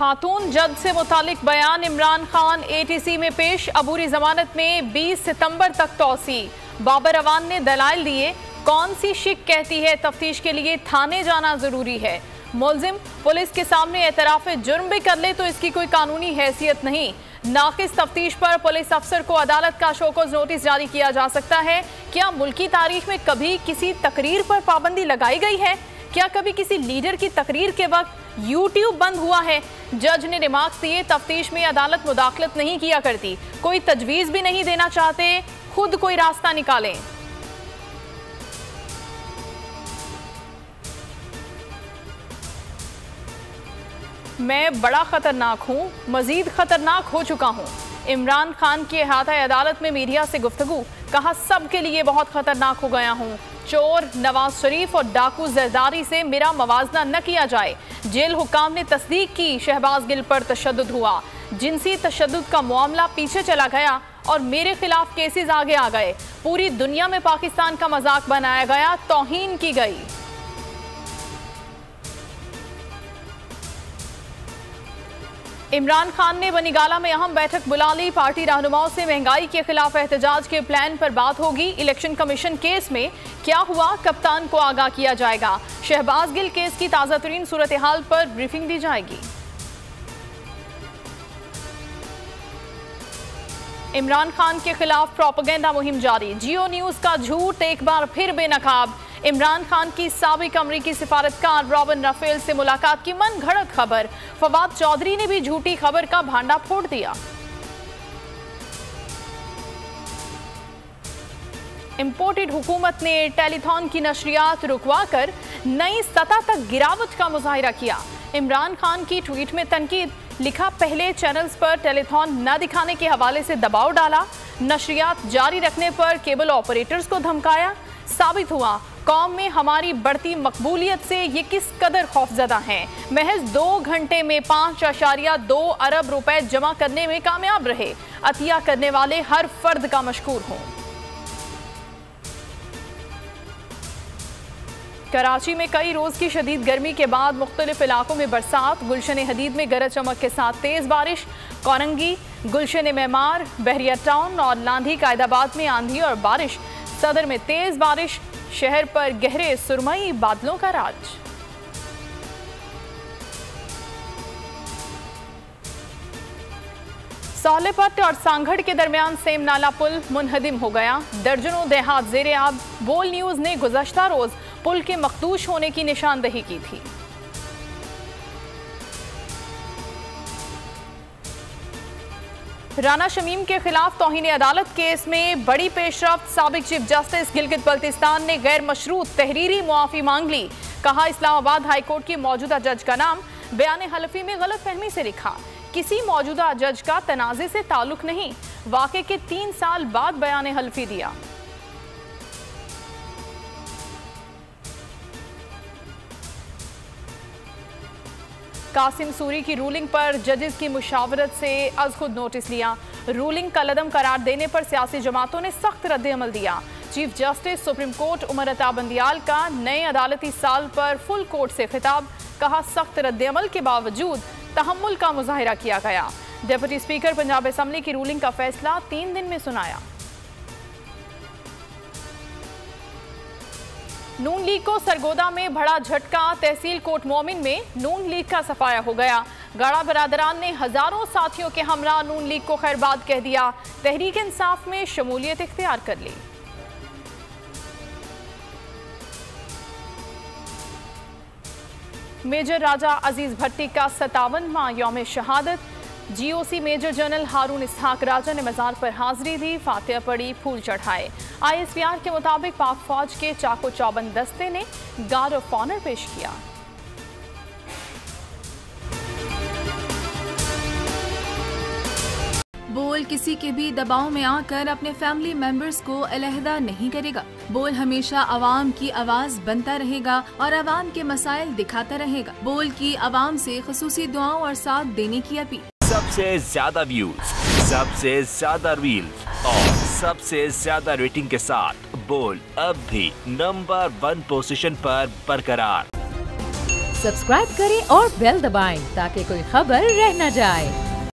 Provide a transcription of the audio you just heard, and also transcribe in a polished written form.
खातून जज से मुतालिक बयान इमरान खान एटीसी में पेश। अबूरी जमानत में 20 सितंबर तक तौसी। बाबर अवान ने दलाइल दिए। कौन सी शिक कहती है तफ्तीश के लिए थाने जाना जरूरी है। मुलजिम पुलिस के सामने एतराफ जुर्म भी कर ले तो इसकी कोई कानूनी हैसियत नहीं। नाकिस तफ्तीश पर पुलिस अफसर को अदालत का शोकॉज नोटिस जारी किया जा सकता है। क्या मुल्की तारीख में कभी किसी तकरीर पर पाबंदी लगाई गई है? क्या कभी किसी लीडर की तकरीर के वक्त यूट्यूब बंद हुआ है? जज ने रिमार्क्स दिए, तफ्तीश में अदालत मुदाखलत नहीं किया करती, कोई तजवीज भी नहीं देना चाहते, खुद कोई रास्ता निकालें। मैं बड़ा खतरनाक हूं, मजीद खतरनाक हो चुका हूं। इमरान खान की अहाता अदालत में मीडिया से गुफ्तगू, कहा सबके लिए बहुत खतरनाक हो गया हूं। चोर नवाज शरीफ और डाकू जरदारी से मेरा मवाजना न किया जाए। जेल हुक्काम ने तस्दीक की शहबाज गिल पर तशद्दुद हुआ। जिनसी तशद्दुद का मामला पीछे चला गया और मेरे खिलाफ केसेस आगे आ गए। पूरी दुनिया में पाकिस्तान का मजाक बनाया गया, तौहीन की गई। इमरान खान ने बनीगाला में अहम बैठक बुला ली। पार्टी रहनुमाओं से महंगाई के खिलाफ एहतजाज के प्लान पर बात होगी। इलेक्शन कमीशन केस में क्या हुआ, कप्तान को आगाह किया जाएगा। शहबाज गिल केस की ताज़ा तरीन सूरत हाल पर ब्रीफिंग दी जाएगी। इमरान खान के खिलाफ प्रोपेगेंडा मुहिम जारी। जियो न्यूज का झूठ एक बार फिर बेनकाब। इमरान खान की साबिक अमरीकी सिफारतकार रॉबिन राफेल से मुलाकात की मन घड़त खबर। फवाद चौधरी ने भी झूठी खबर का भांडा फोड़ दिया। इंपोर्टेड हुकूमत ने टेलीथॉन की नशरियात रुकवाकर नई सतह तक गिरावट का मुजाहिरा किया। इमरान खान की ट्वीट में तनकीद, लिखा पहले चैनल्स पर टेलीथॉन न दिखाने के हवाले से दबाव डाला, नशरियात जारी रखने पर केबल ऑपरेटर्स को धमकाया। साबित हुआ कौम में हमारी बढ़ती मकबूलियत से ये किस कदर खौफजदा हैं। महज 2 घंटे में 5.2 अरब रुपए जमा करने में कामयाब रहे। अतिया करने वाले हर फर्द का मशकूर हों। कराची में कई रोज की शदीद गर्मी के बाद मुख्तलिफ इलाकों में बरसात। गुलशन हदीद में गरज चमक के साथ तेज बारिश। कोरंगी, गुलशन मेमार, बहरिया टाउन और लांधी कायदाबाद में आंधी और बारिश। सदर में तेज बारिश, शहर पर गहरे सुरमई बादलों का राज। सालेपट और सांगढ़ के दरमियान सेम नाला पुल मुनहदिम हो गया। दर्जनों देहात ज़ेरे आब। बोल न्यूज ने गुज़श्ता रोज पुल के मखदूश होने की निशानदही की थी। राना शमीम के खिलाफ तौहीन अदालत केस में बड़ी पेशरफ्त। साबिक चीफ जस्टिस गिलगित बल्तिस्तान ने गैर मशरूत तहरीरी मुआफ़ी मांग ली। कहा इस्लामाबाद हाई कोर्ट के मौजूदा जज का नाम बयान हलफी में गलत फहमी से लिखा। किसी मौजूदा जज का तनाज़े से ताल्लुक नहीं। वाक़े के 3 साल बाद बयान हलफी दिया। कासिम सूरी की रूलिंग पर जजेस की मुशावरत से अज खुद नोटिस लिया। रूलिंग कलअदम करार देने पर सियासी जमातों ने सख्त रद्द-ए-अमल दिया। Chief justice supreme court Umar Ata Bandial का नए अदालती साल पर फुल कोर्ट से खिताब। कहा सख्त रद्द-ए-अमल के बावजूद तहम्मुल का मुजाहिरा किया गया। डिप्टी स्पीकर पंजाब असम्बली की रूलिंग का फैसला 3 दिन में सुनाया। नून लीग को सरगोदा में बड़ा झटका। तहसील कोट मोमिन में नून लीग का सफाया हो गया। गाड़ा बरादरान ने हजारों साथियों के हमरा नून लीग को खैरबाद कह दिया। तहरीक इंसाफ में शमूलियत इख्तियार कर ली। मेजर राजा अजीज भट्टी का 57वां यौम शहादत। जीओसी मेजर जनरल हारून इसहाक राजा ने मजार पर हाजिरी दी, फातिहा पढ़ी, फूल चढ़ाए। ISPR के मुताबिक पाक फौज के चाको चौबंद दस्ते ने गार्ड ऑफ ऑनर पेश किया। बोल किसी के भी दबाव में आकर अपने फैमिली मेंबर्स को अलहदा नहीं करेगा। बोल हमेशा अवाम की आवाज बनता रहेगा और अवाम के मसाइल दिखाता रहेगा। बोल की अवाम से खुसूसी दुआओं और साथ देने की अपील। सबसे ज्यादा व्यूज, सबसे ज्यादा रील्स और सबसे ज्यादा रेटिंग के साथ बोल अब भी नंबर 1 पोजीशन पर बरकरार। सब्सक्राइब करें और बेल दबाएं ताकि कोई खबर रह न जाए।